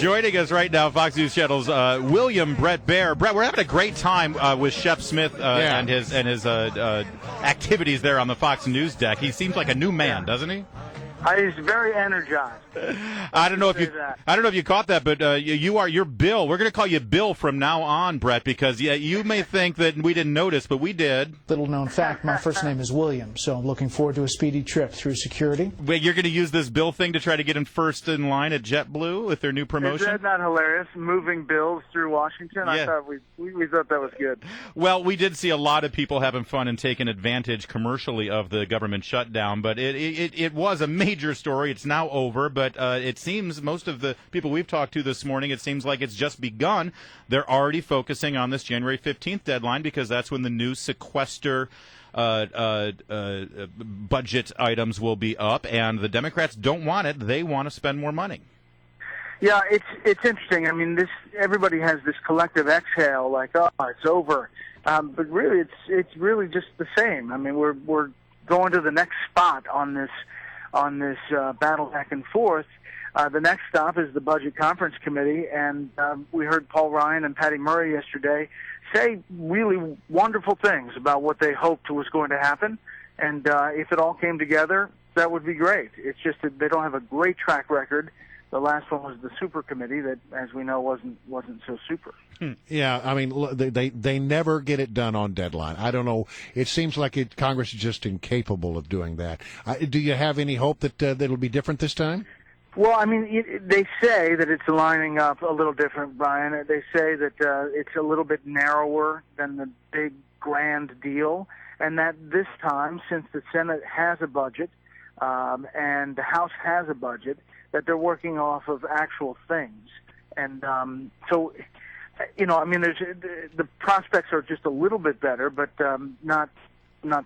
Joining us right now, Fox News Channel's William Bret Baier. Bret, we're having a great time with Shep Smith and his activities there on the Fox News deck. He seems like a new man, doesn't he? He's very energized. I don't know if you caught that, but you're Bill. We're going to call you Bill from now on, Bret, because you may think that we didn't notice, but we did. Little known fact, my first name is William, so I'm looking forward to a speedy trip through security. Wait, you're going to use this Bill thing to try to get in first in line at JetBlue with their new promotion? Is that not hilarious? Moving bills through Washington? Yeah. I thought we thought that was good. Well, we did see a lot of people having fun and taking advantage commercially of the government shutdown, but it was a major story. It's now over, but it seems most of the people we've talked to this morning, it seems like it's just begun. They're already focusing on this January 15th deadline because that's when the new sequester budget items will be up, and the Democrats don't want it. They want to spend more money. Yeah, it's interesting. I mean, everybody has this collective exhale, like, oh, it's over. But really, it's really just the same. I mean, we're going to the next spot on this battle back and forth. The next stop is the Budget Conference Committee, and we heard Paul Ryan and Patty Murray yesterday say really wonderful things about what they hoped was going to happen. And if it all came together, that would be great. It's just that they don't have a great track record. The last one was the Super Committee that, as we know, wasn't so super. Yeah, I mean, they never get it done on deadline. I don't know. It seems like Congress is just incapable of doing that. Do you have any hope that it'll be different this time? Well, I mean, they say that it's lining up a little different, Brian. They say that it's a little bit narrower than the big grand deal, and that this time, since the Senate has a budget and the House has a budget, that they're working off of actual things. And so, you know, I mean, the prospects are just a little bit better, but not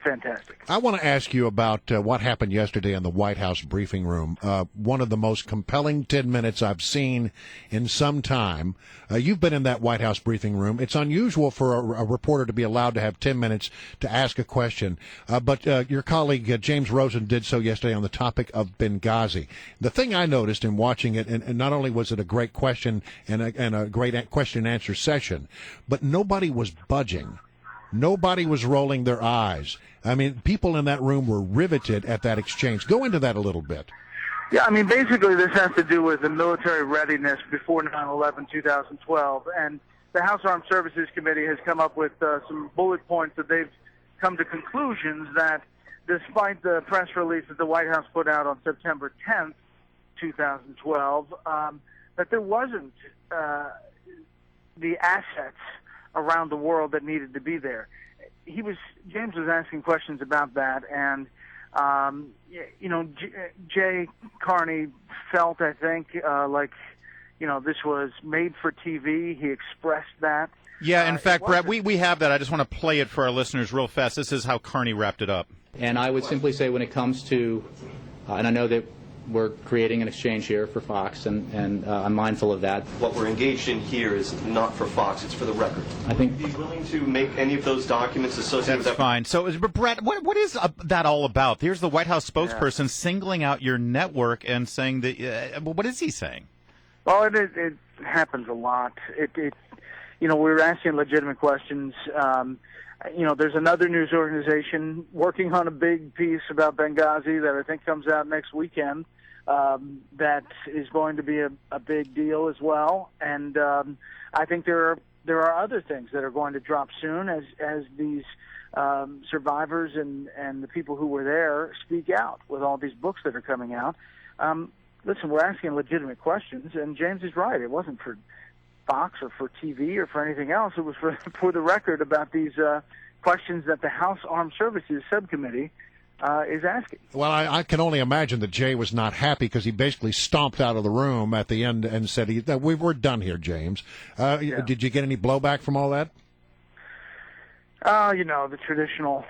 fantastic. I want to ask you about what happened yesterday in the White House briefing room. One of the most compelling 10 minutes I've seen in some time. You've been in that White House briefing room. It's unusual for a reporter to be allowed to have 10 minutes to ask a question, but your colleague James Rosen did so yesterday on the topic of Benghazi. The thing I noticed in watching it, and not only was it a great question and a great question-and-answer session, but nobody was budging. Nobody was rolling their eyes. I mean, people in that room were riveted at that exchange. Go into that a little bit. Yeah, I mean, basically this has to do with the military readiness before 9/11/2012. And the House Armed Services Committee has come up with some bullet points that they've come to conclusions that despite the press release that the White House put out on September 10th, 2012, that there wasn't the assets around the world that needed to be there. James was asking questions about that, and you know, Jay Carney felt, I think, like, you know, this was made for TV. He expressed that. Yeah, in fact, Bret, we have that. I just want to play it for our listeners real fast. This is how Carney wrapped it up. And I would simply say, when it comes to, and I know that we're creating an exchange here for Fox, and I'm mindful of that. What we're engaged in here is not for Fox, it's for the record. I think. Be willing to make any of those documents associated with that? That's fine. So, Bret, what is that all about? Here's the White House spokesperson singling out your network and saying that, what is he saying? Well, it happens a lot. You know, we're asking legitimate questions. You know, there's another news organization working on a big piece about Benghazi that I think comes out next weekend. That is going to be a big deal as well, and I think there are other things that are going to drop soon as these survivors and the people who were there speak out with all these books that are coming out. Listen, we're asking legitimate questions, and James is right. It wasn't for Fox or for TV or for anything else. It was for the record about these questions that the House Armed Services Subcommittee is asking. Well, I can only imagine that Jay was not happy because he basically stomped out of the room at the end and said, we're done here, James. Did you get any blowback from all that? You know, the traditional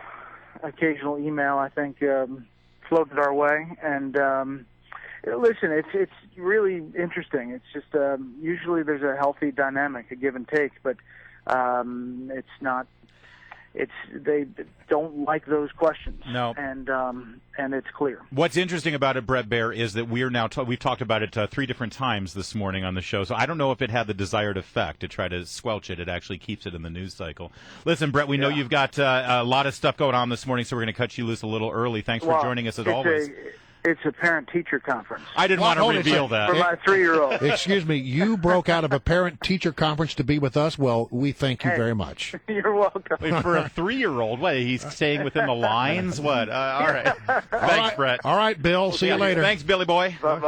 occasional email, I think, floated our way. And listen, it's really interesting. It's just usually there's a healthy dynamic, a give and take, but it's not they don't like those questions. No. And it's clear. What's interesting about it, Bret Baier, is that we've talked about it 3 different times this morning on the show. So I don't know if it had the desired effect to try to squelch it. It actually keeps it in the news cycle. Listen, Bret, we know you've got a lot of stuff going on this morning, so we're going to cut you loose a little early. Thanks for joining us as always. It's a parent-teacher conference. I didn't want to reveal that. For my 3-year-old. Excuse me, you broke out of a parent-teacher conference to be with us? Well, we thank you very much. You're welcome. Wait, for a 3-year-old? What, he's staying within the lines? What? All right. Thanks, Bret. All right, Bill. See you later. Thanks, Billy boy. Bye-bye.